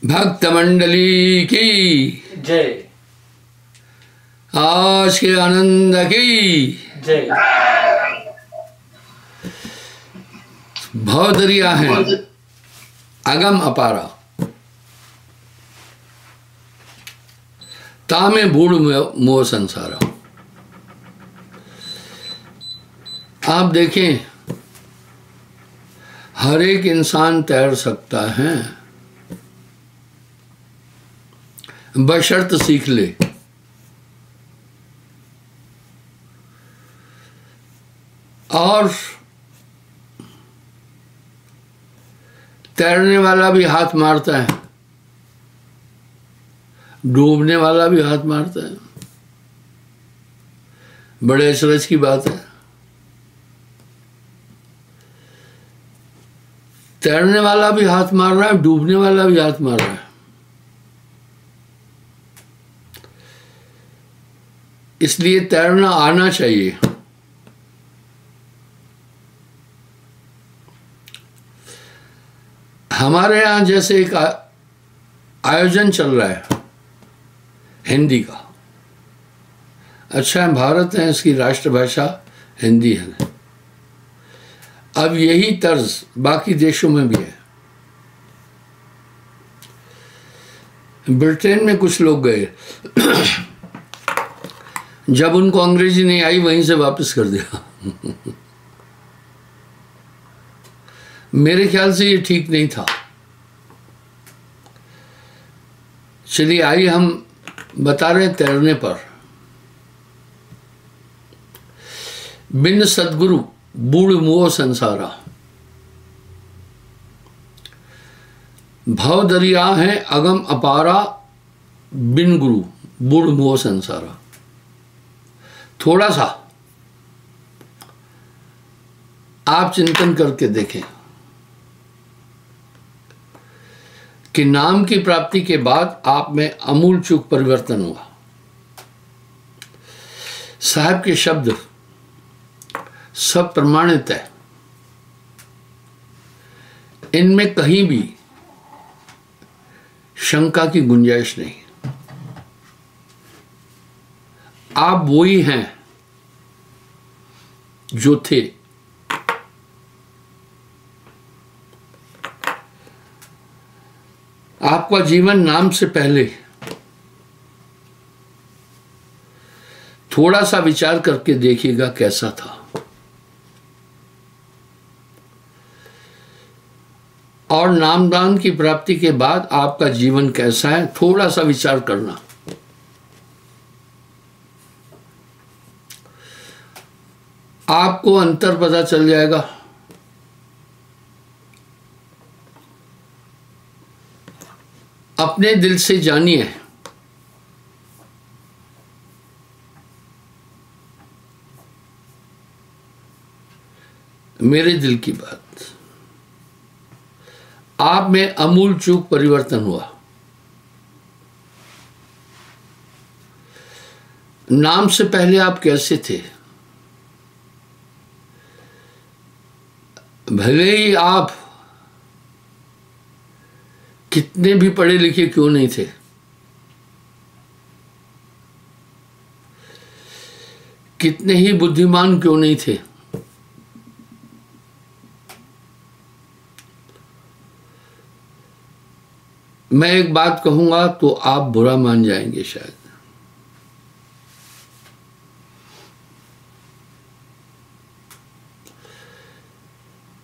भक्त मंडली की जय। आज के आनंद की जय। भवदरिया है अगम अपारा, तामे बूढ़ मोह संसारा। आप देखें, हर एक इंसान तैर सकता है, बशर्त सीख ले। और तैरने वाला भी हाथ मारता है, डूबने वाला भी हाथ मारता है। बड़े अचरज की बात है। तैरने वाला भी हाथ मार रहा है, डूबने वाला भी हाथ मार रहा है। इसलिए तैरना आना चाहिए। हमारे यहाँ जैसे एक आयोजन चल रहा है हिंदी का। अच्छा है, भारत है, इसकी राष्ट्रभाषा हिंदी है। अब यही तर्ज बाकी देशों में भी है। ब्रिटेन में कुछ लोग गए, जब उनको अंग्रेजी नहीं आई वहीं से वापस कर दिया। मेरे ख्याल से ये ठीक नहीं था। चलिए आइए हम बता रहे हैं तैरने पर। बिन सद्गुरु बूढ़ मोह संसारा, भव दरिया है अगम अपारा, बिन गुरु बूढ़ मोह संसारा। थोड़ा सा आप चिंतन करके देखें कि नाम की प्राप्ति के बाद आप में अमूल चूक परिवर्तन हुआ। साहब के शब्द सब प्रमाणित है, इनमें कहीं भी शंका की गुंजाइश नहीं। आप वही हैं जो थे। आपका जीवन नाम से पहले थोड़ा सा विचार करके देखिएगा कैसा था, और नामदान की प्राप्ति के बाद आपका जीवन कैसा है, थोड़ा सा विचार करना। आपको अंतर पता चल जाएगा। अपने दिल से जानिए, मेरे दिल की बात। आप में अमूल चूक परिवर्तन हुआ। नाम से पहले आप कैसे थे? भले ही आप कितने भी पढ़े लिखे क्यों नहीं थे, कितने ही बुद्धिमान क्यों नहीं थे, मैं एक बात कहूंगा तो आप बुरा मान जाएंगे शायद।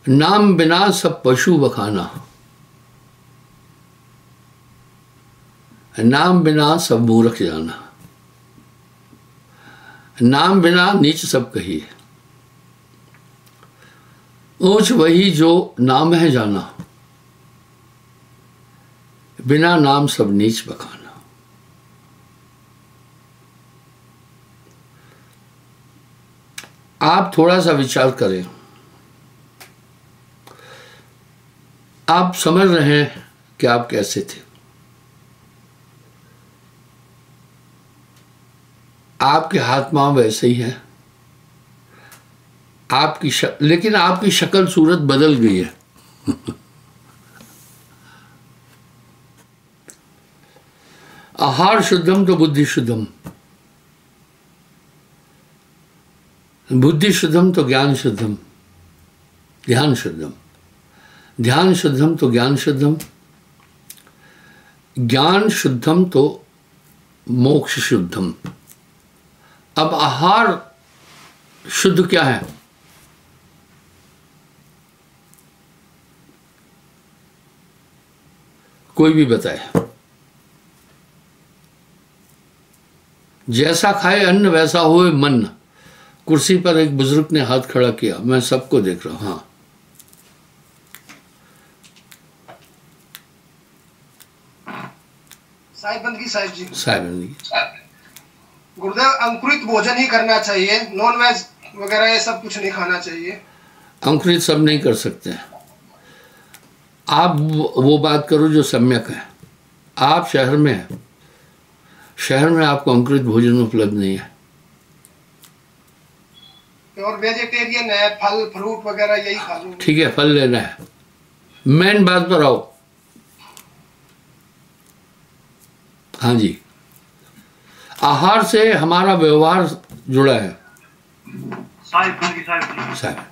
नाम बिना सब पशु बखाना, नाम बिना सब मूर्ख जाना, नाम बिना नीच सब कहिए, ऊंच वही जो नाम है जाना, बिना नाम सब नीच बखाना। आप थोड़ा सा विचार करें। आप समझ रहे हैं कि आप कैसे थे। आपके हाथ पांव वैसे ही है, लेकिन आपकी शक्ल सूरत बदल गई है। आहार शुद्धम तो बुद्धि शुद्धम, बुद्धि शुद्धम तो ज्ञान शुद्धम, ध्यान शुद्धम, ध्यान शुद्धम तो ज्ञान शुद्धम, ज्ञान शुद्धम तो मोक्ष शुद्धम। अब आहार शुद्ध क्या है? कोई भी बताए। जैसा खाए अन्न वैसा होए मन। कुर्सी पर एक बुजुर्ग ने हाथ खड़ा किया, मैं सबको देख रहा हूं। हाँ, साहिबंदगी साहिब जी। साहिबंदगी। गुरुदेव, अंकुरित भोजन ही करना चाहिए, नॉन वेज वगैरह ये सब कुछ नहीं खाना चाहिए। अंकुरित सब नहीं कर सकते हैं। आप वो बात करो जो सम्यक है। आप शहर में हैं, शहर में आपको अंकुरित भोजन उपलब्ध नहीं है। और वेजिटेरियन है, फल फ्रूट वगैरह यही खा लूं। ठीक है, फल लेना है। मेन बात पर आओ। हाँ जी, आहार से हमारा व्यवहार जुड़ा है। साहब,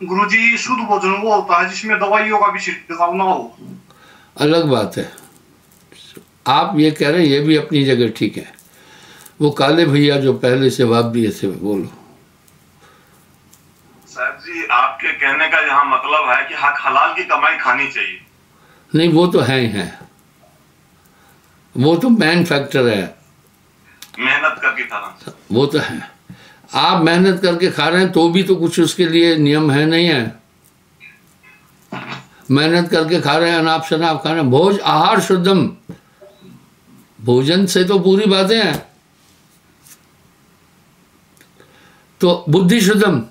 गुरुजी, शुद्ध भोजन वो होता है जिसमें दवाइयों का भी छिड़काव ना हो। अलग बात है। आप ये कह रहे हैं, ये भी अपनी जगह ठीक है। वो काले भैया जो पहले से जवाब दिए थे, बोलो। साहब जी, आपके कहने का यहाँ मतलब है कि हक हलाल की कमाई खानी चाहिए। नहीं, वो तो है ही है, वो तो मैन फैक्टर है, मेहनत करके खाना। वो तो है। आप मेहनत करके खा रहे हैं तो भी तो कुछ उसके लिए नियम है, नहीं है? मेहनत करके खा रहे हैं, अनाप शनाप खा रहे हैं। भोज आहार शुद्धम, भोजन से तो पूरी बातें हैं। तो बुद्धि शुद्धम,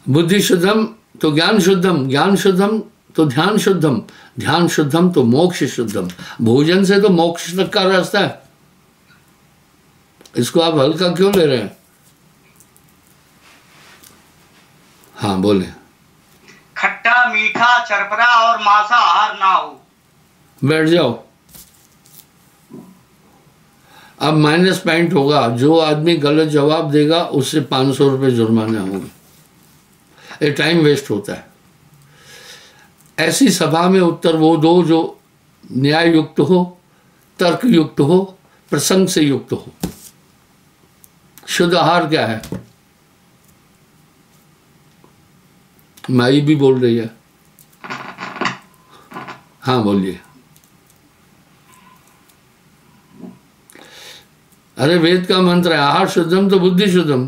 बुद्धि शुद्धम तो ज्ञान शुद्धम, ज्ञान शुद्धम तो ध्यान शुद्धम, ध्यान शुद्धम तो मोक्ष शुद्धम। भोजन से तो मोक्ष तक का रास्ता है। इसको आप हल्का क्यों ले रहे हैं? हाँ बोले। खट्टा मीठा चरपरा और मांसाहार ना हो। बैठ जाओ। अब माइनस पॉइंट होगा। जो आदमी गलत जवाब देगा उससे 500 रुपये जुर्माना होगा। ये टाइम वेस्ट होता है। ऐसी सभा में उत्तर वो दो जो न्याय युक्त हो, तर्क युक्त हो, प्रसंग से युक्त हो। शुद्ध आहार क्या है? माई भी बोल रही है। हाँ बोलिए। अरे वेद का मंत्र है, आहार शुद्धम तो बुद्धि शुद्धम।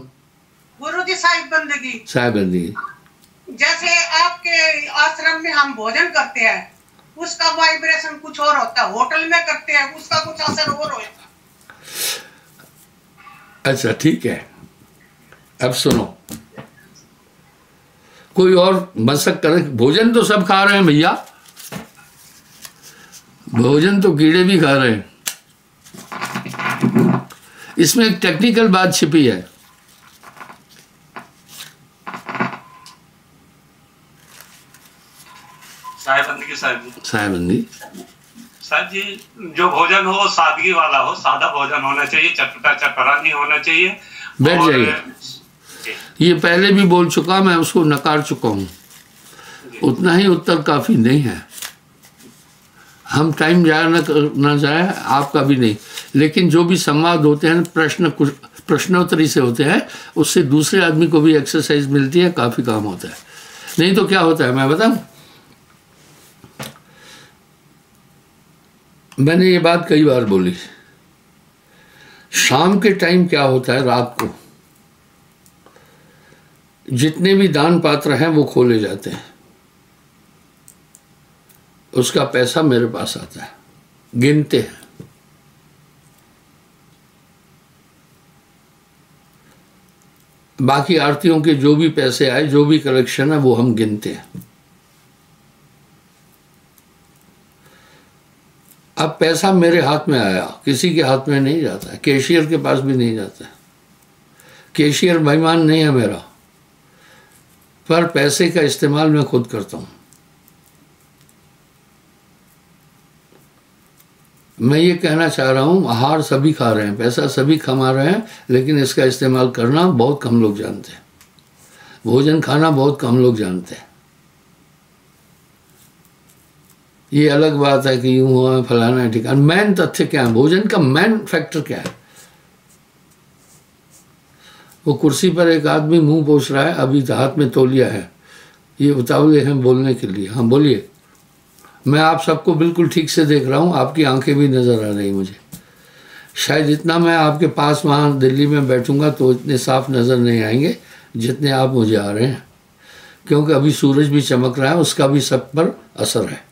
गुरु जी, साहिबंदगी। साहिबंदगी। जैसे आपके आश्रम में हम भोजन करते हैं, उसका वाइब्रेशन कुछ और होता है, होटल में करते हैं उसका कुछ असर और होता है। अच्छा ठीक है, अब सुनो। कोई और मशक करे। भोजन तो सब खा रहे हैं भैया, भोजन तो कीड़े भी खा रहे हैं। इसमें एक टेक्निकल बात छिपी है। साहिबंदी साहब जी, साहिबंदी साहब जी, जो भोजन हो सादगी वाला हो, सादा भोजन होना चाहिए, चटपटा चटपटा नहीं होना चाहिए। बैठ जाइए। ये पहले भी बोल चुका, मैं उसको नकार चुका हूँ। उतना ही उत्तर काफी नहीं है। हम टाइम जाए ना जाए, आपका भी नहीं, लेकिन जो भी संवाद होते हैं प्रश्नोत्तरी से होते हैं, उससे दूसरे आदमी को भी एक्सरसाइज मिलती है, काफी काम होता है। नहीं तो क्या होता है मैं बताऊं? मैंने ये बात कई बार बोली। शाम के टाइम क्या होता है, रात को जितने भी दान पात्र हैं वो खोले जाते हैं, उसका पैसा मेरे पास आता है, गिनते हैं। बाकी आरतियों के जो भी पैसे आए, जो भी कलेक्शन है, वो हम गिनते हैं। अब पैसा मेरे हाथ में आया, किसी के हाथ में नहीं जाता है, कैशियर के पास भी नहीं जाता है। कैशियर बेईमान नहीं है मेरा, पर पैसे का इस्तेमाल मैं खुद करता हूँ। मैं ये कहना चाह रहा हूँ, आहार सभी खा रहे हैं, पैसा सभी कमा रहे हैं, लेकिन इसका इस्तेमाल करना बहुत कम लोग जानते हैं। भोजन खाना बहुत कम लोग जानते हैं। ये अलग बात है कि यूँ हुआ फलाना है ठिकाना। मेन तथ्य क्या है, भोजन का मेन फैक्टर क्या है? वो कुर्सी पर एक आदमी मुंह पोंछ रहा है, अभी हाथ में तौलिया है, ये उतावले हैं बोलने के लिए। हाँ बोलिए। मैं आप सबको बिल्कुल ठीक से देख रहा हूँ, आपकी आंखें भी नज़र आ रही मुझे। शायद इतना मैं आपके पास वहाँ दिल्ली में बैठूंगा तो इतने साफ नज़र नहीं आएंगे जितने आप मुझे आ रहे हैं, क्योंकि अभी सूरज भी चमक रहा है, उसका भी सब पर असर है।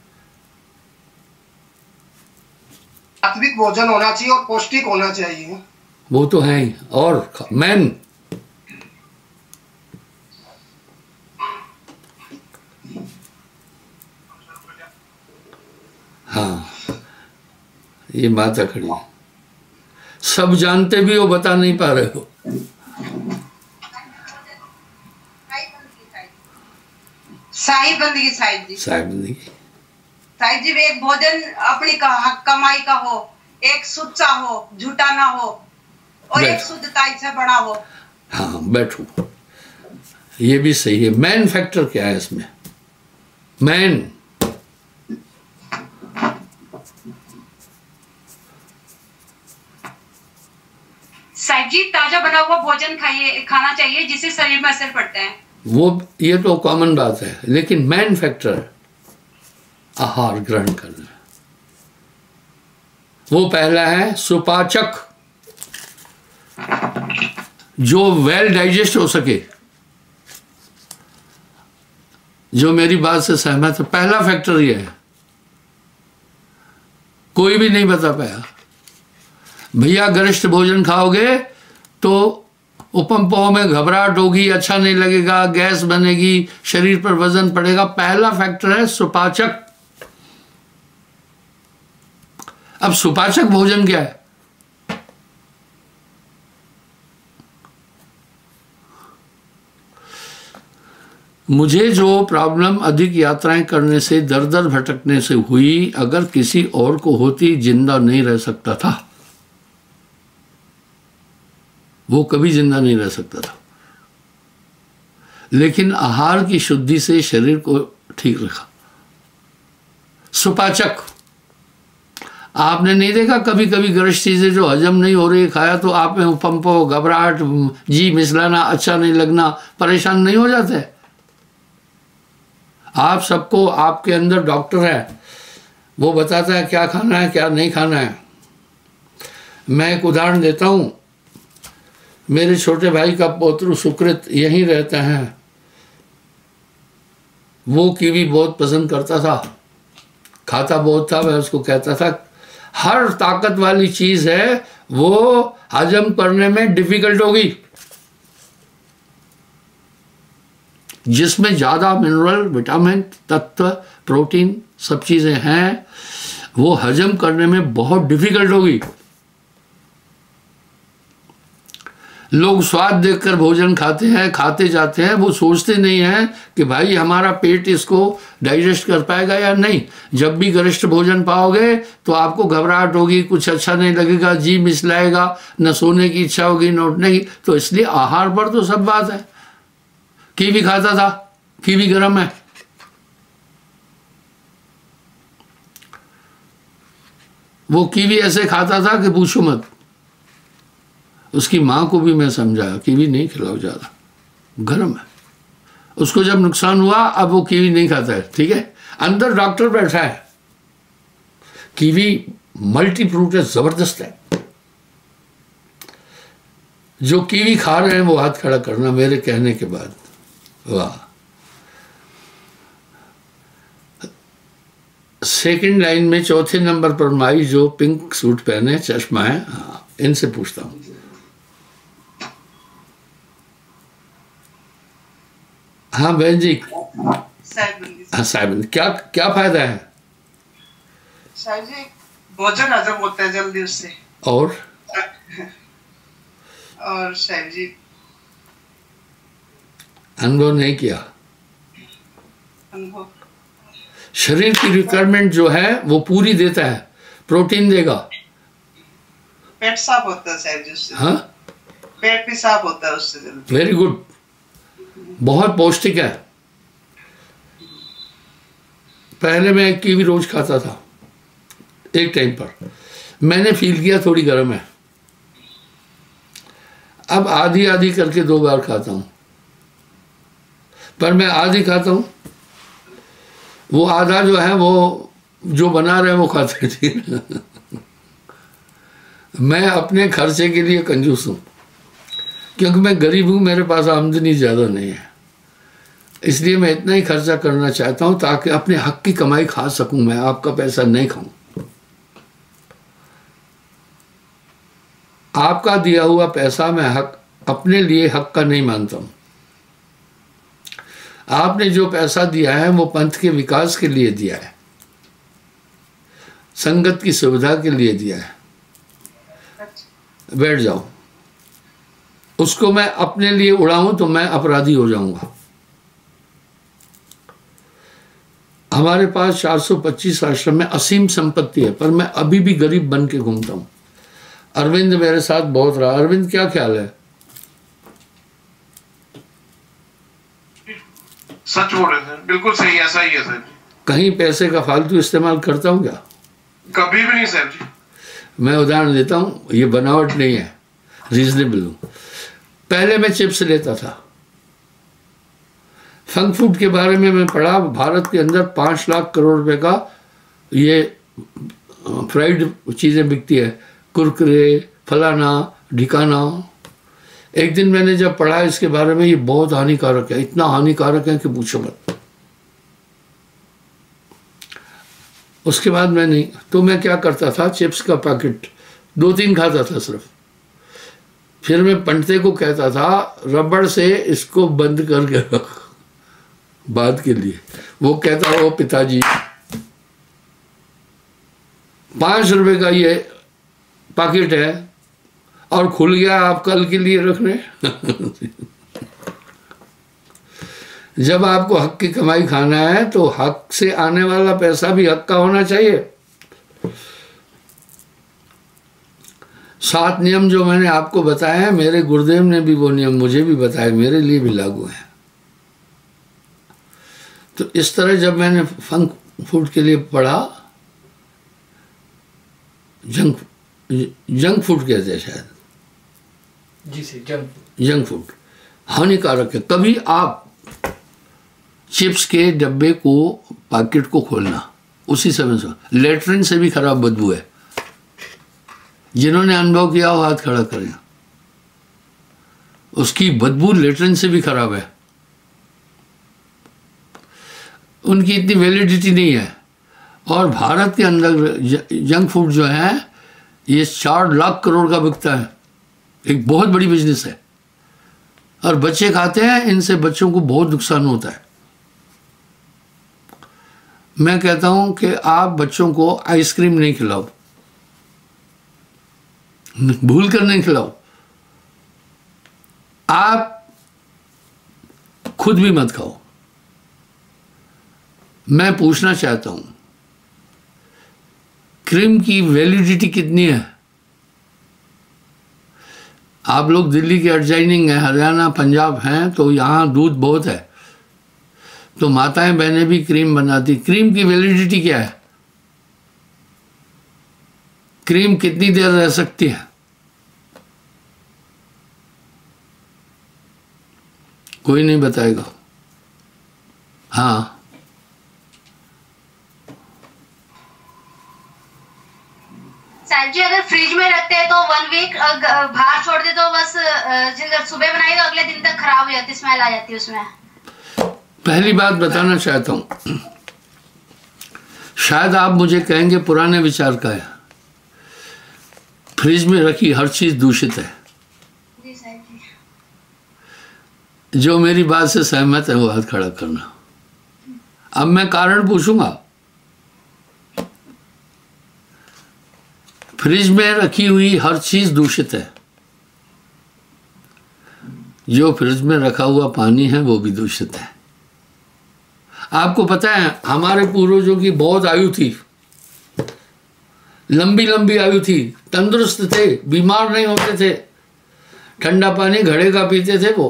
सात्विक भोजन होना चाहिए और पौष्टिक होना चाहिए। वो तो है ही। और मैन हाँ, ये माता खड़ी है। सब जानते भी हो, बता नहीं पा रहे हो। शाही बंदगी साहिब जी, शाही बंदगी साहिब जी, एक भोजन अपनी कमाई का हो, एक सुच्चा हो, झूठा ना हो, और एक शुद्धता से बना हो। हाँ बैठो, ये भी सही है। मैन फैक्टर क्या है इसमें? मैन साहिब जी, ताजा बना हुआ भोजन खाना चाहिए, जिससे शरीर में असर पड़ता है। वो ये तो कॉमन बात है, लेकिन मैन फैक्टर आहार ग्रहण करना, वो पहला है सुपाचक, जो वेल डाइजेस्ट हो सके। जो मेरी बात से सहमत है, पहला फैक्टर ये है। कोई भी नहीं बता पाया भैया गरिष्ठ भोजन खाओगे तो उपमपोह में घबराहट होगी, अच्छा नहीं लगेगा, गैस बनेगी, शरीर पर वजन पड़ेगा। पहला फैक्टर है सुपाचक। अब सुपाचक भोजन क्या है? मुझे जो प्रॉब्लम अधिक यात्राएं करने से, दर दर भटकने से हुई, अगर किसी और को होती जिंदा नहीं रह सकता था। वो कभी जिंदा नहीं रह सकता था, लेकिन आहार की शुद्धि से शरीर को ठीक रखा। सुपाचक। आपने नहीं देखा कभी कभी गरिष्ठ चीजें जो हजम नहीं हो रही, खाया तो आप में पंपो, घबराहट, जी मिसलाना, अच्छा नहीं लगना, परेशान नहीं हो जाते? आप सबको, आपके अंदर डॉक्टर है, वो बताता है क्या खाना है क्या नहीं खाना है। मैं एक उदाहरण देता हूँ। मेरे छोटे भाई का पौत्र सुकृत यहीं रहता है, वो कीवी बहुत पसंद करता था, खाता बहुत था। मैं उसको कहता था हर ताकत वाली चीज है वो हजम करने में डिफिकल्ट होगी, जिसमें ज्यादा मिनरल, विटामिन, तत्व, प्रोटीन सब चीजें हैं, वो हजम करने में बहुत डिफिकल्ट होगी। लोग स्वाद देखकर भोजन खाते हैं, खाते जाते हैं, वो सोचते नहीं हैं कि भाई हमारा पेट इसको डाइजेस्ट कर पाएगा या नहीं। जब भी गरिष्ठ भोजन पाओगे तो आपको घबराहट होगी, कुछ अच्छा नहीं लगेगा, जी मिसलाएगा, न सोने की इच्छा होगी न उठने की। तो इसलिए आहार पर तो सब बात है। कीवी खाता था, कीवी गर्म है, वो कीवी ऐसे खाता था कि पूछो मत। उसकी माँ को भी मैं समझाया कीवी नहीं खिलाओ ज़्यादा, गर्म है। उसको जब नुकसान हुआ अब वो कीवी नहीं खाता है। ठीक है, अंदर डॉक्टर बैठा है। कीवी मल्टी फ्रूट है, जबरदस्त है। जो कीवी खा रहे हैं वो हाथ खड़ा करना मेरे कहने के बाद। वाह। सेकंड लाइन में चौथे नंबर पर माई जो पिंक सूट पहने, चश्मा है, हाँ, इनसे पूछता हूँ। हाँ बहन जी, हाँ साहब, क्या क्या फायदा है? साहब जी, भोजन हजम होता है जल्दी उससे। और साहब जी, अनुभव नहीं किया। अनुभव, शरीर की रिक्वायरमेंट जो है वो पूरी देता है, प्रोटीन देगा। पेट साफ होता है साहब जी उससे। हाँ, पेट भी साफ होता है उससे जल्दी। वेरी गुड, बहुत पौष्टिक है। पहले मैं 1 कीवी रोज खाता था, एक टाइम पर मैंने फील किया थोड़ी गर्म है, अब आधी आधी करके 2 बार खाता हूं। पर मैं आधी खाता हूं, वो आधा जो है वो जो बना रहे वो खाते थे। मैं अपने खर्चे के लिए कंजूस हूं, क्योंकि मैं गरीब हूं, मेरे पास आमदनी ज़्यादा नहीं है, इसलिए मैं इतना ही खर्चा करना चाहता हूं ताकि अपने हक की कमाई खा सकूं। मैं आपका पैसा नहीं खाऊं। आपका दिया हुआ पैसा मैं हक अपने लिए हक का नहीं मानता हूं। आपने जो पैसा दिया है वो पंथ के विकास के लिए दिया है, संगत की सुविधा के लिए दिया है। बैठ जाओ, उसको मैं अपने लिए उड़ाऊं तो मैं अपराधी हो जाऊंगा। हमारे पास 425 आश्रम में असीम संपत्ति है, पर मैं अभी भी गरीब बन के घूमता हूं। अरविंद मेरे साथ बहुत रहा। अरविंद, क्या ख्याल है? सच बोल रहे हैं, बिल्कुल सही, ऐसा ही है सर। कहीं पैसे का फालतू इस्तेमाल करता हूं क्या? कभी भी नहीं सर जी। मैं उदाहरण देता हूं, ये बनावट नहीं है, रीजनेबल हूं। पहले मैं चिप्स लेता था। फंक फूड के बारे में मैं पढ़ा, भारत के अंदर 5 लाख करोड़ रुपए का ये फ्राइड चीज़ें बिकती है, कुरकुरे, फलाना ढिकाना। एक दिन मैंने जब पढ़ा इसके बारे में, ये बहुत हानिकारक है, इतना हानिकारक है कि पूछो मत। उसके बाद मैं नहीं, तो मैं क्या करता था, चिप्स का पैकेट 2-3 खाता था सिर्फ। फिर मैं पंडित को कहता था रबड़ से इसको बंद करके रख बाद के लिए। वो कहता वो पिताजी 5 रुपए का ये पैकेट है और खुल गया, आप कल के लिए रखने। जब आपको हक की कमाई खाना है तो हक से आने वाला पैसा भी हक का होना चाहिए। 7 नियम जो मैंने आपको बताए हैं, मेरे गुरुदेव ने भी वो नियम मुझे भी बताए, मेरे लिए भी लागू हैं। तो इस तरह जब मैंने फंक फूड के लिए पढ़ा, जंक फूड कहते हैं शायद जी सर, जंक फूड हानिकारक है। कभी आप चिप्स के डब्बे को, पैकेट को खोलना, उसी समय से लेटरिन से भी खराब बदबू है। जिन्होंने अनुभव किया हो हाथ खड़ा करें, उसकी बदबू लेटरिन से भी खराब है। उनकी इतनी वैलिडिटी नहीं है। और भारत के अंदर जंक फूड जो है ये 4 लाख करोड़ का बिकता है, एक बहुत बड़ी बिजनेस है। और बच्चे खाते हैं, इनसे बच्चों को बहुत नुकसान होता है। मैं कहता हूं कि आप बच्चों को आइसक्रीम नहीं खिलाओ, भूल कर नहीं खिलाओ, आप खुद भी मत खाओ। मैं पूछना चाहता हूं, क्रीम की वैलिडिटी कितनी है? आप लोग दिल्ली के एडजाइनिंग है, हरियाणा, पंजाब हैं, तो यहाँ दूध बहुत है, तो माताएं बहनें भी क्रीम बनाती। क्रीम की वैलिडिटी क्या है? क्रीम कितनी देर रह सकती है? कोई नहीं बताएगा। हाँ, सर जी, अगर फ्रिज में रखते हैं तो 1 वीक, बाहर छोड़ दे तो बस सुबह बनाई तो अगले दिन तक खराब हो जाती, स्मेल आ जाती है उसमें। पहली बात बताना चाहता हूं, शायद आप मुझे कहेंगे पुराने विचार का है, फ्रिज में रखी हर चीज दूषित है। जी सर जी। जो मेरी बात से सहमत है वो हाथ खड़ा करना। अब मैं कारण पूछूंगा। फ्रिज में रखी हुई हर चीज दूषित है। जो फ्रिज में रखा हुआ पानी है वो भी दूषित है। आपको पता है हमारे पूर्वजों की बहुत आयु थी, लंबी लंबी आयु थी, तंदुरुस्त थे, बीमार नहीं होते थे, ठंडा पानी घड़े का पीते थे वो,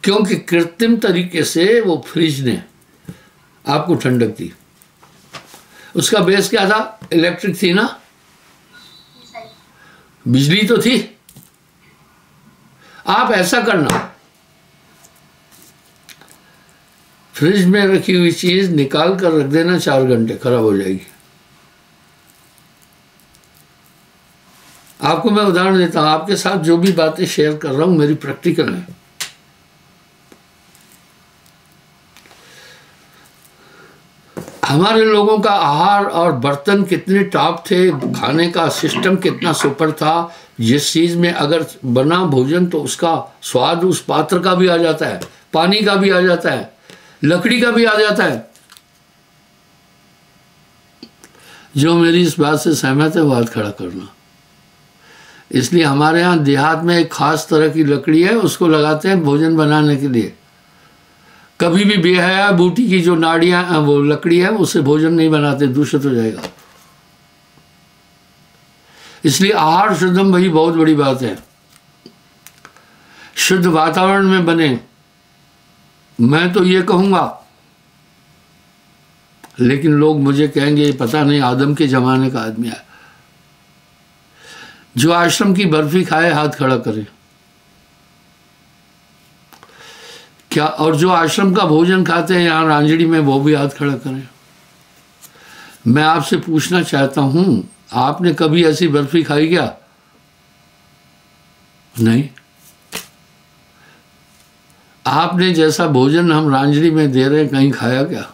क्योंकि कृत्रिम तरीके से वो फ्रिज ने आपको ठंडक दी। उसका बेस क्या था? इलेक्ट्रिक थी ना, बिजली तो थी। आप ऐसा करना, फ्रिज में रखी हुई चीज निकाल कर रख देना, 4 घंटे खराब हो जाएगी। आपको मैं उदाहरण देता हूं, आपके साथ जो भी बातें शेयर कर रहा हूं मेरी प्रैक्टिकल है। हमारे लोगों का आहार और बर्तन कितने टॉप थे, खाने का सिस्टम कितना सुपर था। जिस चीज में अगर बना भोजन तो उसका स्वाद उस पात्र का भी आ जाता है, पानी का भी आ जाता है, लकड़ी का भी आ जाता है। जो मेरी इस बात से सहमत है वो हाथ खड़ा करना। इसलिए हमारे यहाँ देहात में एक खास तरह की लकड़ी है, उसको लगाते हैं भोजन बनाने के लिए। कभी भी बेहया बूटी की जो नाड़ियाँ वो लकड़ी है उससे भोजन नहीं बनाते, दूषित हो जाएगा। इसलिए आहार शुद्धम वही बहुत बड़ी बात है। शुद्ध वातावरण में बने। मैं तो ये कहूँगा, लेकिन लोग मुझे कहेंगे पता नहीं आदम के जमाने का आदमी है। जो आश्रम की बर्फी खाए हाथ खड़ा करे क्या, और जो आश्रम का भोजन खाते हैं यहाँ रांझड़ी में वो भी हाथ खड़ा करें। मैं आपसे पूछना चाहता हूं, आपने कभी ऐसी बर्फी खाई क्या? नहीं। आपने जैसा भोजन हम रांझड़ी में दे रहे हैं कहीं खाया क्या?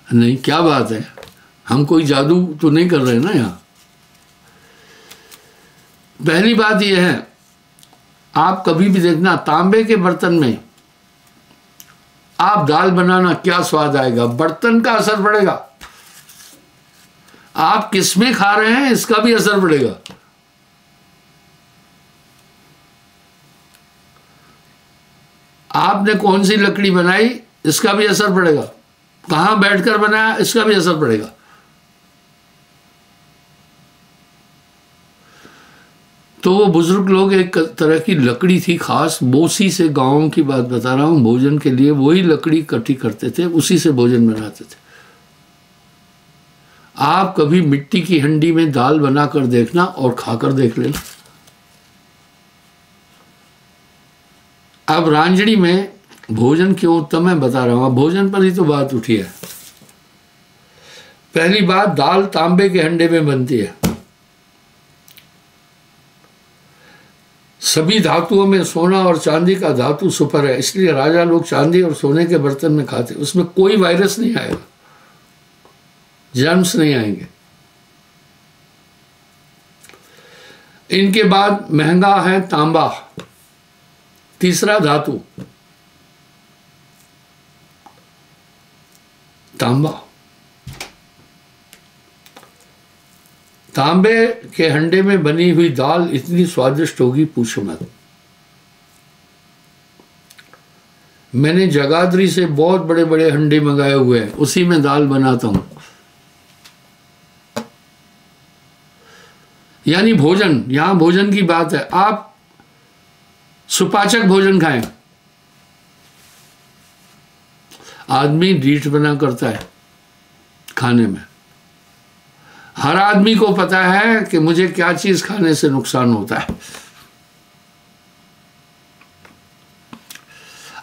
नहीं। क्या बात है, हम कोई जादू तो नहीं कर रहे ना यहाँ। पहली बात यह है, आप कभी भी देखना तांबे के बर्तन में आप दाल बनाना, क्या स्वाद आएगा। बर्तन का असर पड़ेगा, आप किसमें खा रहे हैं इसका भी असर पड़ेगा। आपने कौन सी लकड़ी बनाई इसका भी असर पड़ेगा, कहां बैठकर बनाया इसका भी असर पड़ेगा। तो वो बुजुर्ग लोग एक तरह की लकड़ी थी खास, बोसी से, गांवों की बात बता रहा हूं, भोजन के लिए वही लकड़ी इकट्ठी करते थे, उसी से भोजन बनाते थे। आप कभी मिट्टी की हंडी में दाल बनाकर देखना और खाकर देख लेना। अब रांझड़ी में भोजन क्यों उत्तम है बता रहा हूं, भोजन पर ही तो बात उठी है। पहली बात, दाल तांबे के हंडे में बनती है। सभी धातुओं में सोना और चांदी का धातु सुपर है, इसलिए राजा लोग चांदी और सोने के बर्तन में खाते। उसमें कोई वायरस नहीं आएगा, जर्म्स नहीं आएंगे। इनके बाद महंगा है तांबा, तीसरा धातु तांबा। तांबे के हंडे में बनी हुई दाल इतनी स्वादिष्ट होगी पूछो मत। मैंने जगाधरी से बहुत बड़े बड़े हंडे मंगाए हुए हैं, उसी में दाल बनाता हूं। यानी भोजन, यहां भोजन की बात है। आप सुपाचक भोजन खाएं। आदमी रीठ बना करता है खाने में। हर आदमी को पता है कि मुझे क्या चीज खाने से नुकसान होता है।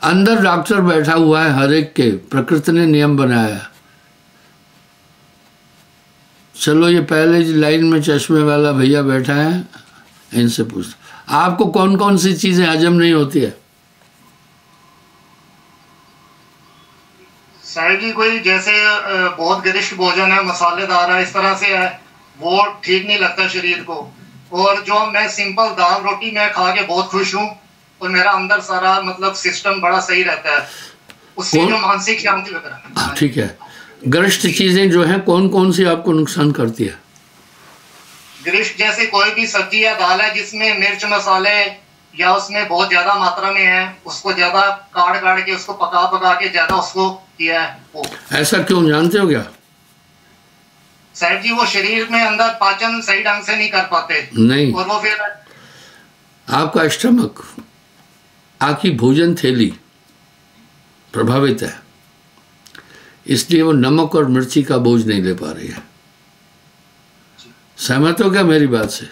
अंदर डॉक्टर बैठा हुआ है, हर एक के प्रकृति ने नियम बनाया है। चलो ये पहले लाइन में चश्मे वाला भैया बैठा है, इनसे पूछ, आपको कौन कौन सी चीजें हजम नहीं होती है? साहब जी, कोई जैसे बहुत गरिष्ठ भोजन है, मसालेदार है, इस तरह से है, वो ठीक नहीं लगता शरीर को। और जो मैं सिंपल दाल रोटी मैं खा के बहुत खुश हूँ और मेरा अंदर सारा मतलब सिस्टम बड़ा सही रहता है, उससे जो मानसिक शांति वगैरह। ठीक है, गरिष्ठ चीजें जो हैं कौन कौन सी आपको नुकसान करती है? गरिष्ठ जैसे कोई भी सब्जी या दाल है जिसमें मिर्च मसाले या उसमें बहुत ज्यादा मात्रा में है, उसको ज्यादा काट के उसको पका के ज्यादा उसको किया है वो। ऐसा क्यों जानते हो क्या? साहब जी वो शरीर में अंदर पाचन सही ढंग से नहीं कर पाते, नहीं, और वो फिर आपका स्टमक, आपकी भोजन थैली प्रभावित है, इसलिए वो नमक और मिर्ची का बोझ नहीं ले पा रही है। सहमत हो क्या मेरी बात से?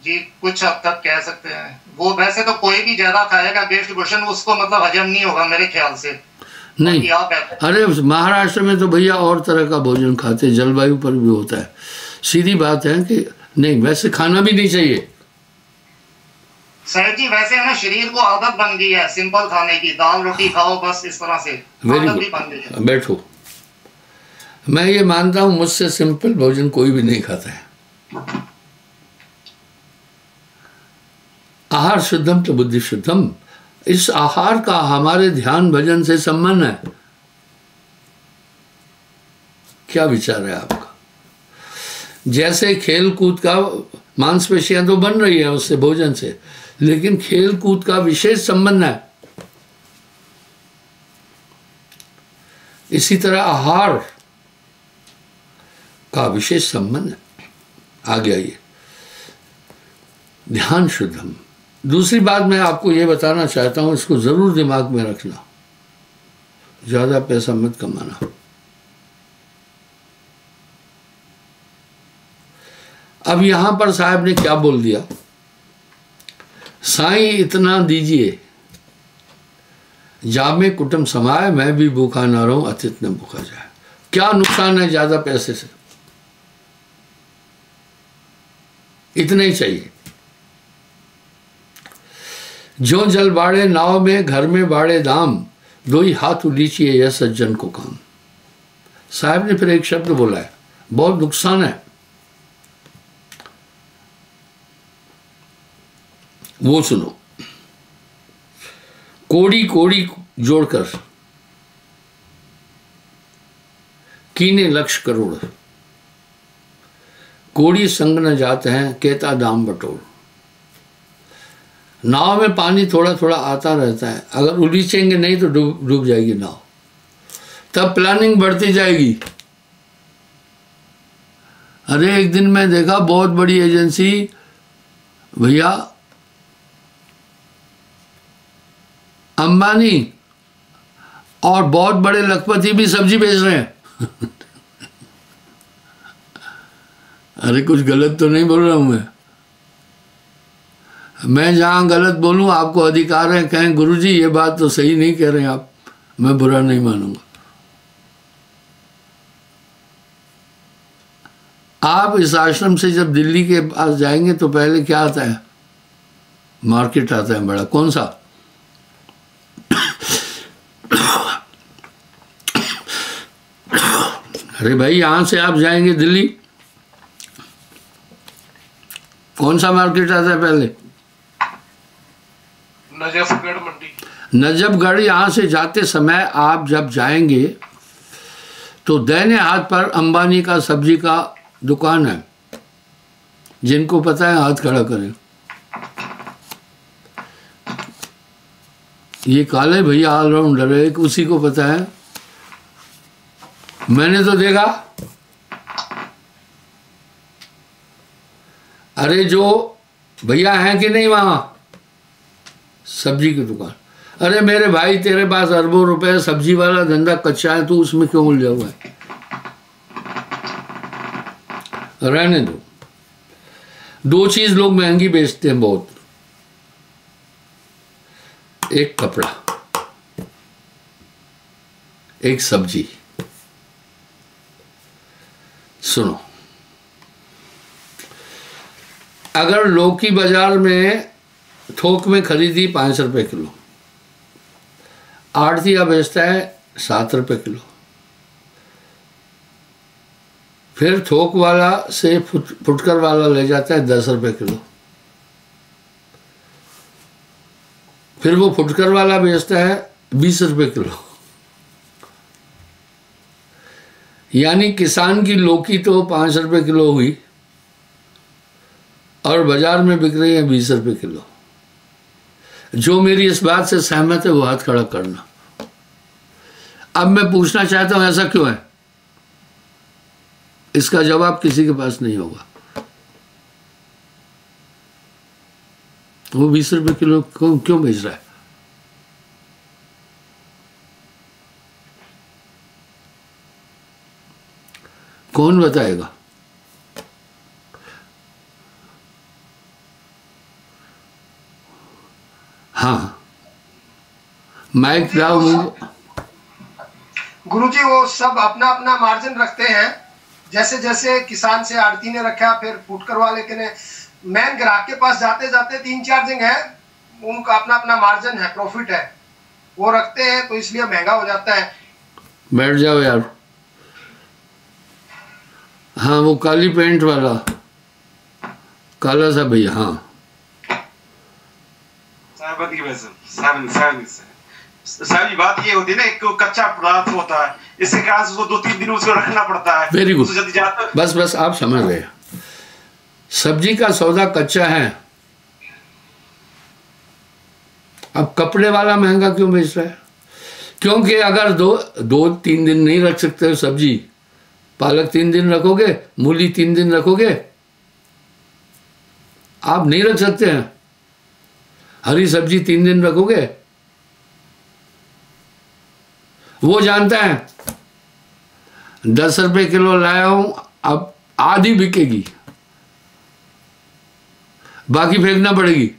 जी कुछ हद तक कह सकते हैं। वो वैसे तो कोई भी ज्यादा खाएगा वेस्ट क्वेश्चन, उसको मतलब हजम नहीं होगा मेरे ख्याल से। नहीं, अरे महाराष्ट्र में तो भैया और तरह का भोजन खाते, जलवायु पर भी होता है। सीधी बात है कि नहीं, वैसे खाना भी नहीं चाहिए सर जी। वैसे है ना, शरीर को आदत बन गई है सिंपल खाने की, दाल रोटी खाओ बस, इस तरह से आदत भी बन गई है। बैठो, मैं ये मानता हूं मुझसे सिंपल भोजन कोई भी नहीं खाता है। आहार शुद्धम तो बुद्धि शुद्धम, इस आहार का हमारे ध्यान भजन से संबंध है। क्या विचार है आपका? जैसे खेल कूद का, मांसपेशियां तो बन रही है उससे, भोजन से, लेकिन खेल कूद का विशेष संबंध है। इसी तरह आहार का विशेष संबंध है। आगे आइए, ध्यान शुद्धम। दूसरी बात मैं आपको ये बताना चाहता हूं, इसको जरूर दिमाग में रखना, ज्यादा पैसा मत कमाना। अब यहां पर साहब ने क्या बोल दिया, साईं इतना दीजिए जामे कुटुंब समाए, मैं भी भूखा ना रहूं अतिथ न भूखा जाए। क्या नुकसान है ज्यादा पैसे से? इतना ही चाहिए। जो जल बाड़े नाव में, घर में बाड़े दाम, दो ही हाथ उलीचिए यह सज्जन को काम। साहब ने फिर एक शब्द बोला है, बहुत नुकसान है, वो सुनो। कोड़ी कोड़ी जोड़कर कीने लक्ष करोड़, कोड़ी संग न जाते हैं कहता दाम बटोर। नाव में पानी थोड़ा थोड़ा आता रहता है, अगर उलीचेंगे नहीं तो डूब जाएगी नाव। तब प्लानिंग बढ़ती जाएगी। अरे एक दिन मैं देखा बहुत बड़ी एजेंसी भैया, अंबानी और बहुत बड़े लखपति भी सब्जी बेच रहे हैं। अरे कुछ गलत तो नहीं बोल रहा हूं मैं जहां गलत बोलूं आपको अधिकार है, कहें गुरुजी ये बात तो सही नहीं कह रहे हैं आप, मैं बुरा नहीं मानूंगा। आप इस आश्रम से जब दिल्ली के पास जाएंगे तो पहले क्या आता है? मार्केट आता है बड़ा। कौन सा? अरे भाई यहां से आप जाएंगे दिल्ली, कौन सा मार्केट आता है पहले? नजफगढ़ मंडी। नजफगढ़। यहां से जाते समय आप जब जाएंगे तो दाहिने हाथ पर अंबानी का सब्जी का दुकान है। जिनको पता है हाथ खड़ा करें। ये काले भैया ऑलराउंडर है, एक उसी को पता है। मैंने तो देखा, अरे जो भैया हैं कि नहीं वहां सब्जी की दुकान, अरे मेरे भाई तेरे पास अरबों रुपए, सब्जी वाला धंधा कच्चा है, तू उसमें क्यों उलझा हुआ है? रहने दो। दो चीज लोग महंगी बेचते हैं बहुत, एक कपड़ा, एक सब्जी। सुनो, अगर लौकी बाजार में थोक में खरीदी 5 रुपए किलो, आढ़तिया बेचता है 7 रुपए किलो, फिर थोक वाला से फुटकर वाला ले जाता है 10 रुपए किलो, फिर वो फुटकर वाला बेचता है 20 रुपए किलो। यानी किसान की लौकी तो 5 रुपए किलो हुई और बाजार में बिक रही है 20 रुपए किलो। जो मेरी इस बात से सहमत है वो हाथ खड़ा करना। अब मैं पूछना चाहता हूं ऐसा क्यों है? इसका जवाब किसी के पास नहीं होगा। वो 20 रुपए किलो क्यों बेच रहा है? कौन बताएगा? हाँ, माइक लाओ। गुरुजी वो सब अपना अपना मार्जिन रखते हैं, जैसे जैसे किसान से आड़ती ने रखा, फिर फुटकर वाले के ने, मैन ग्राहक के पास जाते जाते 3 चार्जिंग है, उनका अपना अपना मार्जिन है, प्रॉफिट है, वो रखते हैं, तो इसलिए महंगा हो जाता है। बैठ जाओ यार। हाँ, वो काली पेंट वाला, काला सा भैया। हाँ साहब जी, बात ये होती है ना, एक कच्चा पदार्थ होता है, इसके कारण से उसको 2-3 दिन उसको रखना पड़ता है। Very good. बस आप समझ गए। सब्जी का सौदा कच्चा है। अब कपड़े वाला महंगा क्यों बेच रहा है? क्योंकि अगर 2-3 दिन नहीं रख सकते हो सब्जी, पालक 3 दिन रखोगे, मूली 3 दिन रखोगे, आप नहीं रख सकते हैं। हरी सब्जी 3 दिन रखोगे, वो जानता है 10 रुपए किलो लाया हूं, अब आधी बिकेगी, बाकी फेंकना पड़ेगी।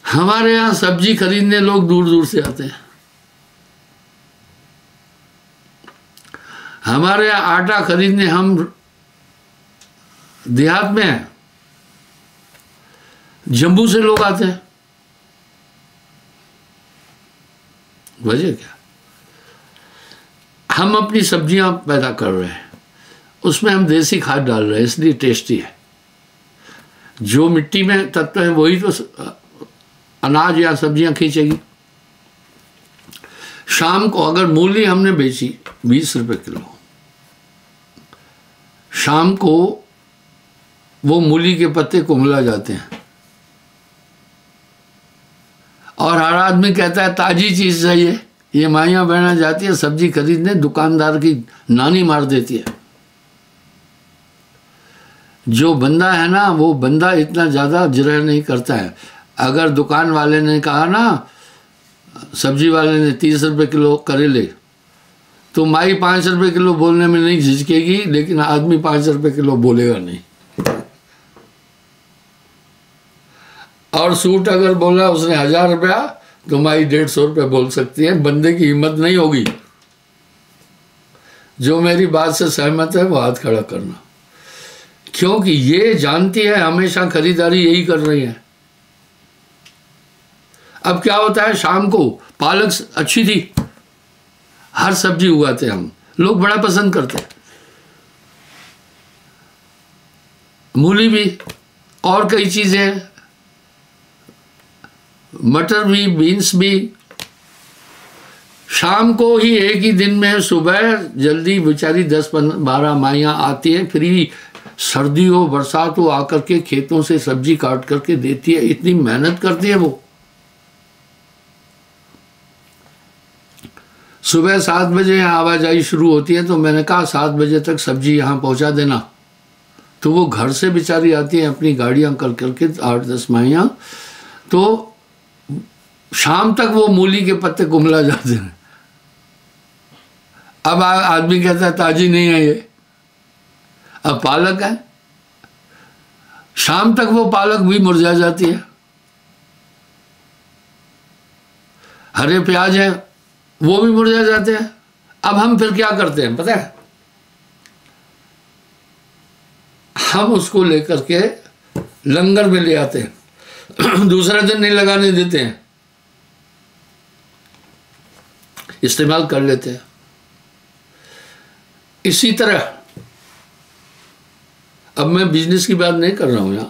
हमारे यहां सब्जी खरीदने लोग दूर दूर से आते हैं। हमारे यहां आटा खरीदने हम देहात में हैं, जम्मू से लोग आते हैं। वजह क्या? हम अपनी सब्जियां पैदा कर रहे हैं, उसमें हम देसी खाद डाल रहे हैं, इसलिए टेस्टी है। जो मिट्टी में तत्व है वही तो अनाज या सब्जियां खींचेगी। शाम को अगर मूली हमने बेची 20 रुपए किलो, शाम को वो मूली के पत्ते कुम्हला जाते हैं, और हर आदमी कहता है ताजी चीज चाहिए। ये माइयां बहना जाती है सब्जी खरीदने, दुकानदार की नानी मार देती है। जो बंदा है ना, वो बंदा इतना ज्यादा जिरह नहीं करता है। अगर दुकान वाले ने कहा ना, सब्जी वाले ने 30 रुपए किलो करेले, तो माई 5 रुपए किलो बोलने में नहीं झिझकेगी, लेकिन आदमी 5 रुपए किलो बोलेगा नहीं। और सूट अगर बोला उसने 1000 रुपया, तो माई 150 रुपये बोल सकती है। बंदे की हिम्मत नहीं होगी। जो मेरी बात से सहमत है वो हाथ खड़ा करना, क्योंकि ये जानती है हमेशा खरीदारी यही कर रही है। अब क्या होता है, शाम को पालक अच्छी थी, हर सब्जी उगाते हम लोग, बड़ा पसंद करते हैं, मूली भी और कई चीजें, मटर भी, बीन्स भी। शाम को ही एक ही दिन में सुबह जल्दी बेचारी 10-12 माइयां आती है, फिर ही सर्दी हो बरसात हो आकर के खेतों से सब्जी काट करके देती है। इतनी मेहनत करती है वो। सुबह 7 बजे यहाँ आवाजाही शुरू होती है, तो मैंने कहा 7 बजे तक सब्जी यहाँ पहुँचा देना। तो वो घर से बेचारी आती है अपनी गाड़ियाँ कर करके 8-10 माइयाँ, तो शाम तक वो मूली के पत्ते कुम्हला जाते हैं। अब आदमी कहता है ताजी नहीं है ये, अब पालक है, शाम तक वो पालक भी मुरझा जाती है। हरे प्याज है, वो भी मुरझा जाते हैं। अब हम फिर क्या करते हैं पता है, हम उसको लेकर के लंगर में ले आते हैं, दूसरा दिन नहीं लगाने देते हैं, इस्तेमाल कर लेते हैं। इसी तरह अब मैं बिजनेस की बात नहीं कर रहा हूं यहां,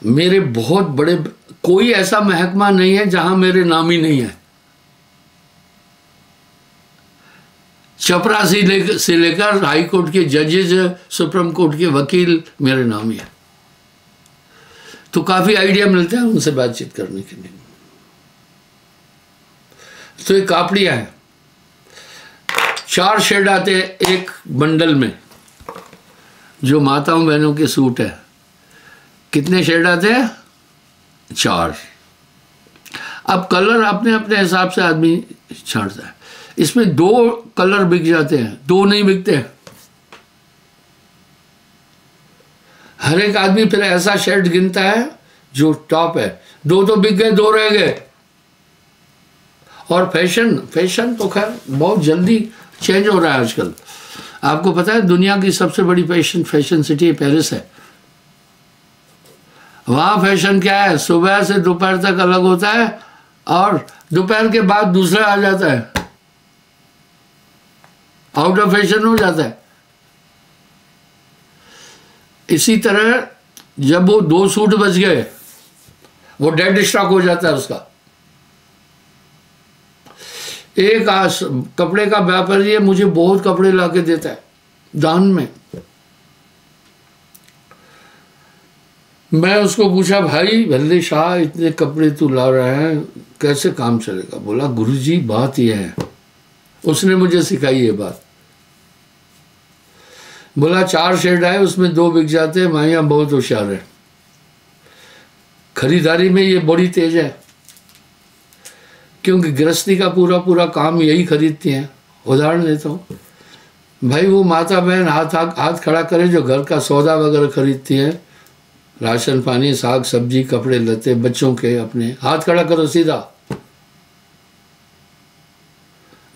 मेरे बहुत बड़े, कोई ऐसा महकमा नहीं है जहां मेरे नाम ही नहीं है। चपरासी से लेकर हाई कोर्ट के जजेज, सुप्रीम कोर्ट के वकील मेरे नाम ही है। तो काफी आइडिया मिलता है उनसे बातचीत करने के लिए। तो ये कापड़ियाँ हैं, 4 शेड आते हैं एक बंडल में। जो माताओं बहनों के सूट है, कितने शेड आते हैं? 4। अब कलर अपने अपने हिसाब से आदमी छांटता है। इसमें 2 कलर बिक जाते हैं, 2 नहीं बिकते हैं। हर एक आदमी फिर ऐसा शर्ट गिनता है जो टॉप है। 2 तो बिक गए, 2 रह गए। और फैशन तो खैर बहुत जल्दी चेंज हो रहा है आजकल। आपको पता है दुनिया की सबसे बड़ी फैशन सिटी पेरिस है। वहाँ फैशन क्या है, सुबह से दोपहर तक अलग होता है और दोपहर के बाद दूसरा आ जाता है, आउट ऑफ फैशन हो जाता है। इसी तरह जब वो 2 सूट बच गए, वो डेड स्टॉक हो जाता है उसका। एक कपड़े का व्यापारी है, मुझे बहुत कपड़े ला के देता है दान में। मैं उसको पूछा, भाई भल्ले शाह इतने कपड़े तू ला रहा है, कैसे काम चलेगा? बोला, गुरुजी बात यह है, उसने मुझे सिखाई ये बात। बोला 4 शेड आए, उसमें 2 बिक जाते हैं। माइयाँ बहुत होशियार है, खरीदारी में ये बड़ी तेज है, क्योंकि गृहस्थी का पूरा काम यही खरीदती हैं। उदाहरण देता हूँ भाई, वो माता बहन हाथ खड़ा करे जो घर का सौदा वगैरह खरीदती हैं, राशन पानी, साग सब्जी, कपड़े लत्ते बच्चों के, अपने हाथ खड़ा करो सीधा।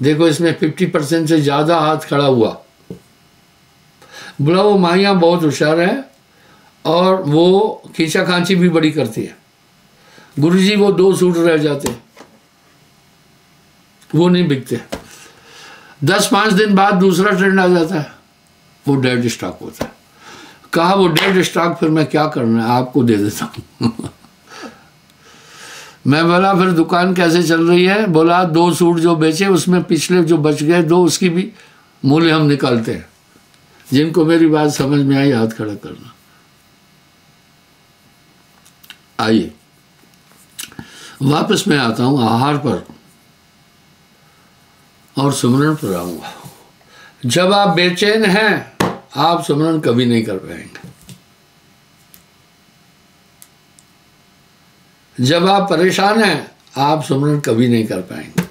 देखो इसमें 50% से ज़्यादा हाथ खड़ा हुआ। बोला वो माइयाँ बहुत होशियार है और वो खींचा खांची भी बड़ी करती है। गुरुजी वो 2 सूट रह जाते, वो नहीं बिकते। 10-5 दिन बाद दूसरा ट्रेंड आ जाता है, वो डेड स्टॉक होता है। कहा वो डेड स्टॉक फिर मैं क्या करना है, आपको दे देता हूँ। मैं बोला फिर दुकान कैसे चल रही है? बोला 2 सूट जो बेचे उसमें पिछले जो बच गए 2, उसकी भी मूल्य हम निकालते हैं। जिनको मेरी बात समझ में आई हाथ खड़ा करना। आइए वापस मैं आता हूं आहार पर और सुमरन पर आऊंगा। जब आप बेचैन हैं, आप सुमरन कभी नहीं कर पाएंगे। जब आप परेशान हैं, आप सुमरन कभी नहीं कर पाएंगे।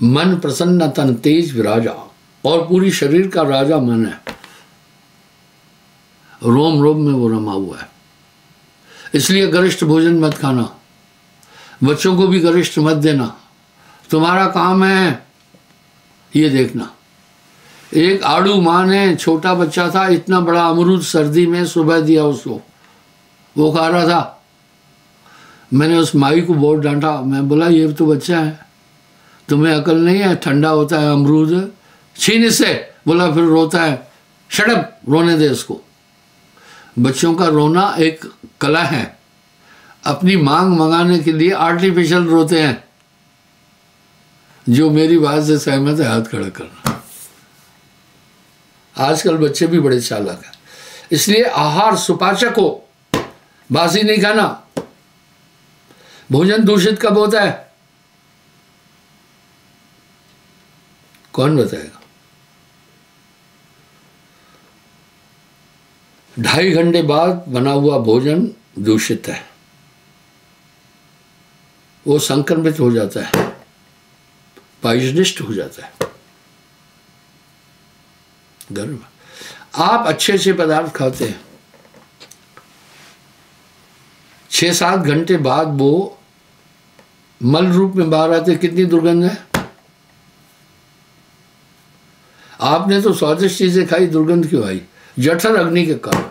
मन प्रसन्न तन तेज विराजा, और पूरी शरीर का राजा मन है, रोम रोम में वो रमा हुआ है। इसलिए गरिष्ठ भोजन मत खाना, बच्चों को भी गरिष्ठ मत देना। तुम्हारा काम है ये देखना। एक आड़ू माँ ने, छोटा बच्चा था, इतना बड़ा अमरूद सर्दी में सुबह दिया उसको, वो खा रहा था। मैंने उस माई को बहुत डांटा। मैं बोला ये तो बच्चा है, तुम्हें अकल नहीं है, ठंडा होता है अमरूद, छीन इससे। बोला फिर रोता है, शटअप, रोने दे इसको। बच्चों का रोना एक कला है। अपनी मांग मंगाने के लिए आर्टिफिशियल रोते हैं। जो मेरी बात से सहमत है हाथ खड़ा करना। आजकल बच्चे भी बड़े चालाक हैं। इसलिए आहार सुपाचक हो, बासी नहीं खाना। भोजन दूषित कब होता है? कौन बताएगा? 2.5 घंटे बाद बना हुआ भोजन दूषित है, वो संक्रमित हो जाता है, पॉइजनिस्ट हो जाता है। गर्म। आप अच्छे पदार्थ खाते हैं, 6-7 घंटे बाद वो मल रूप में बाहर आते, कितनी दुर्गंध है। आपने तो स्वादिष्ट चीजें खाई, दुर्गंध क्यों आई? जठर अग्नि के कारण।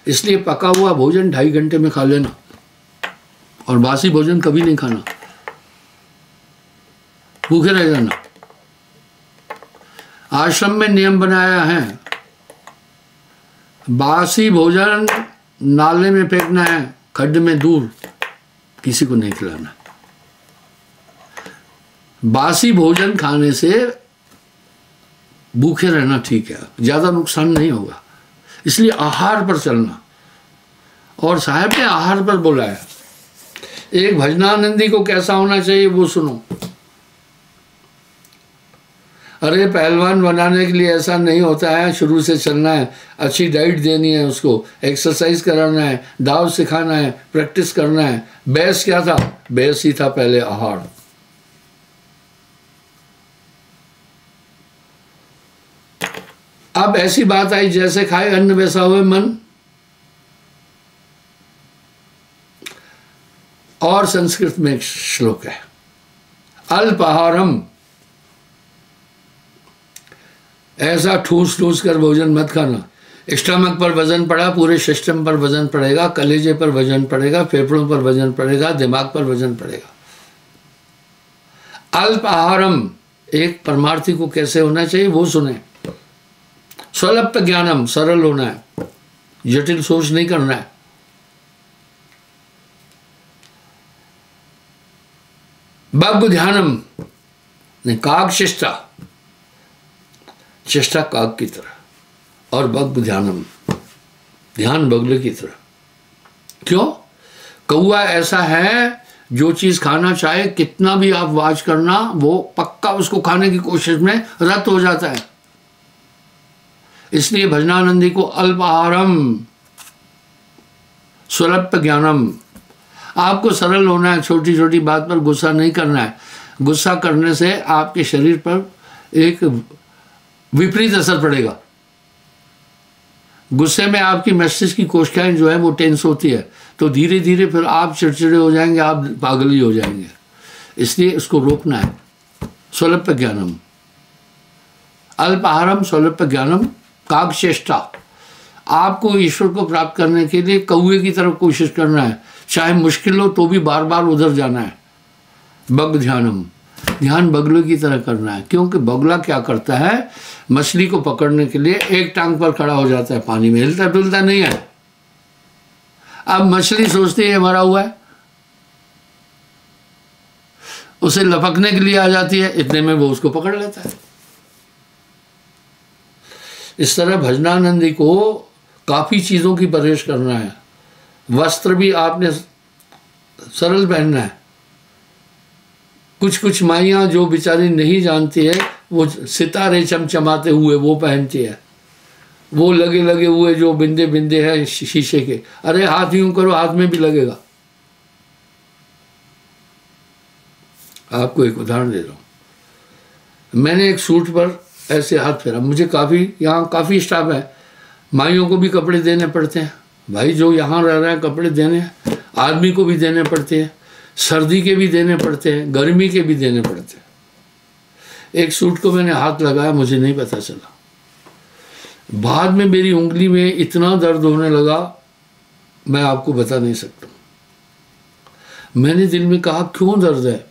इसलिए पका हुआ भोजन 2.5 घंटे में खा लेना, और बासी भोजन कभी नहीं खाना, भूखे रह जाना। आश्रम में नियम बनाया है, बासी भोजन नाले में फेंकना है, खड्ड में दूर, किसी को नहीं खिलाना। बासी भोजन खाने से भूखे रहना ठीक है, ज्यादा नुकसान नहीं होगा। इसलिए आहार पर चलना। और साहब ने आहार पर बोला है। एक भजनानंदी को कैसा होना चाहिए वो सुनो। अरे पहलवान बनाने के लिए ऐसा नहीं होता है, शुरू से चलना है, अच्छी डाइट देनी है उसको, एक्सरसाइज कराना है, दाव सिखाना है, प्रैक्टिस करना है। बेस क्या था? बेस ही था पहले आहार। अब ऐसी बात आई जैसे खाए अन्न वैसा हुए मन। और संस्कृत में एक श्लोक है, अल्पाहारम, ऐसा ठूस ठूस कर भोजन मत खाना। स्टमक पर वजन पड़ा, पूरे सिस्टम पर वजन पड़ेगा, कलेजे पर वजन पड़ेगा, फेफड़ों पर वजन पड़ेगा, दिमाग पर वजन पड़ेगा। अल्पाहारम, एक परमार्थी को कैसे होना चाहिए वो सुने। स्वल्प ज्ञानम, सरल होना है, जटिल सोच नहीं करना है। बग ध्यानम, काक चेष्टा, चेष्टा काक की तरह, और बग ध्यानम, ध्यान बगले की तरह। क्यों? कौआ ऐसा है जो चीज खाना चाहे कितना भी आप वाच करना, वो पक्का उसको खाने की कोशिश में रत हो जाता है। इसलिए भजनानंदी को अल्पाहारम स्वल्प ज्ञानम, आपको सरल होना है, छोटी छोटी बात पर गुस्सा नहीं करना है। गुस्सा करने से आपके शरीर पर एक विपरीत असर पड़ेगा। गुस्से में आपकी मस्तिष्क की कोशिकाएं जो है वो टेंस होती है, तो धीरे धीरे फिर आप चिड़चिड़े हो जाएंगे, आप पागल हो जाएंगे। इसलिए इसको रोकना है। स्वल्प ज्ञानम, अल्पाहारम स्वल्प ज्ञानम काकचेष्टा, आपको ईश्वर को प्राप्त करने के लिए कौए की तरफ कोशिश करना है, चाहे मुश्किल हो तो भी बार बार उधर जाना है। बग ध्यानम, ध्यान बगले की तरह करना है। क्योंकि बगला क्या करता है, मछली को पकड़ने के लिए एक टांग पर खड़ा हो जाता है, पानी में हिलता डुलता नहीं है। अब मछली सोचती है मरा हुआ है, उसे लपकने के लिए आ जाती है, इतने में वो उसको पकड़ लेता है। इस तरह भजनानंदी को काफी चीजों की परहेज करना है। वस्त्र भी आपने सरल पहनना है। कुछ कुछ माइयाँ जो बेचारी नहीं जानती है, वो सितारे चमचमाते हुए वो पहनती है, वो लगे लगे हुए जो बिंदे बिंदे हैं शीशे के। अरे हाथ यूं करो, हाथ में भी लगेगा। आपको एक उदाहरण दे रहा हूँ। मैंने एक सूट पर ऐसे हाथ फेरा, मुझे काफ़ी यहाँ काफ़ी स्टाफ है, माइयों को भी कपड़े देने पड़ते हैं। भाई जो यहाँ रह रहे हैं कपड़े देने, आदमी को भी देने पड़ते हैं, सर्दी के भी देने पड़ते हैं, गर्मी के भी देने पड़ते हैं। एक सूट को मैंने हाथ लगाया, मुझे नहीं पता चला। बाद में मेरी उंगली में इतना दर्द होने लगा, मैं आपको बता नहीं सकता। मैंने दिल में कहा क्यों दर्द है।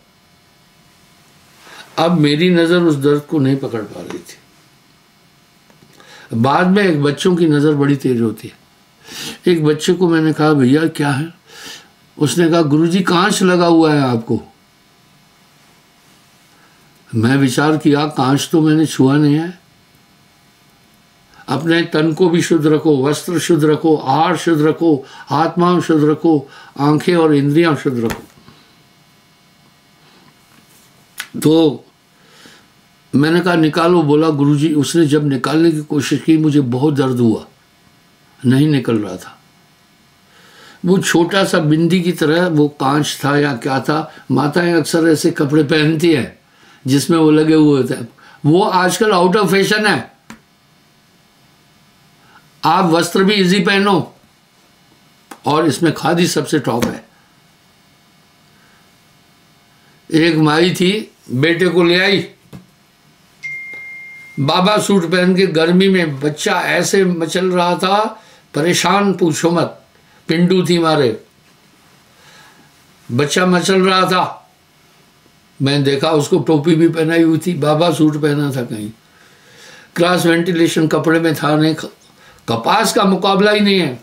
अब मेरी नज़र उस दर्द को नहीं पकड़ पा रही थी। बाद में एक बच्चों की नज़र बड़ी तेज होती है। एक बच्चे को मैंने कहा भैया क्या है, उसने कहा गुरुजी कांच लगा हुआ है आपको। मैं विचार किया कांच तो मैंने छुआ नहीं है। अपने तन को भी शुद्ध रखो, वस्त्र शुद्ध रखो, आहार शुद्ध रखो, आत्मा शुद्ध रखो, आंखें और इंद्रियां शुद्ध रखो। तो मैंने कहा निकालो। बोला गुरुजी। उसने जब निकालने की कोशिश की, मुझे बहुत दर्द हुआ, नहीं निकल रहा था। वो छोटा सा बिंदी की तरह वो कांच था या क्या था। माताएं अक्सर ऐसे कपड़े पहनती हैं जिसमें वो लगे हुए होते हैं, वो आजकल आउट ऑफ फैशन है। आप वस्त्र भी इजी पहनो, और इसमें खादी सबसे टॉप है। एक माई थी, बेटे को ले आई, बाबा सूट पहन के, गर्मी में बच्चा ऐसे मचल रहा था, परेशान पूछो मत, पिंडू थी मारे, बच्चा मचल रहा था। मैं देखा उसको टोपी भी पहनाई हुई थी, बाबा सूट पहना था कहीं, क्रॉस वेंटिलेशन कपड़े में था नहीं, कपास का मुकाबला ही नहीं है।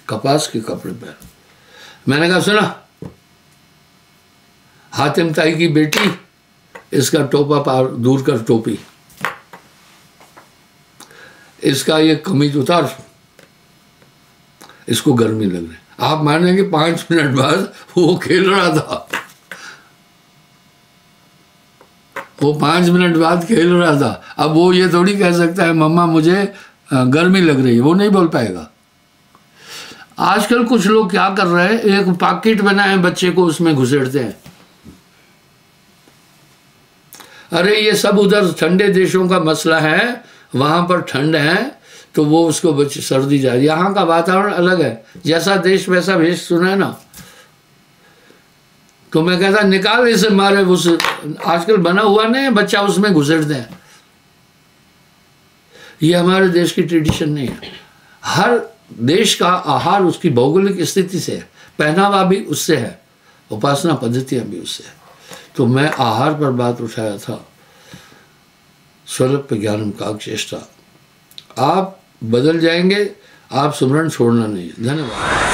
कपास के कपड़े पहन। मैंने कहा सुना, हातिम ताई की बेटी, इसका टोपा पार दूर कर टोपी। इसका ये कमीज उतार, इसको गर्मी लग रही। आप मानेंगे 5 मिनट बाद वो खेल रहा था, वो 5 मिनट बाद खेल रहा था। अब वो ये थोड़ी कह सकता है मम्मा मुझे गर्मी लग रही है, वो नहीं बोल पाएगा। आजकल कुछ लोग क्या कर रहे हैं, एक पॉकेट बनाए बच्चे को, उसमें घुसेड़ते हैं। अरे ये सब उधर ठंडे देशों का मसला है, वहां पर ठंड है तो वो उसको बच्चे सर्दी जा रही। यहाँ का वातावरण अलग है, जैसा देश वैसा भेष, सुना है ना। तो मैं कहता निकाल इसे, मारे उस आजकल बना हुआ नहीं बच्चा, उसमें घुसेड़ते हैं। ये हमारे देश की ट्रेडिशन नहीं है। हर देश का आहार उसकी भौगोलिक स्थिति से है, पहनावा भी उससे है, उपासना पद्धतियां भी उससे है। तो मैं आहार पर बात उठाया था, स्वल्प ज्ञानम कागचेष्टा। आप बदल जाएंगे, आप सुमरण छोड़ना नहीं है। धन्यवाद।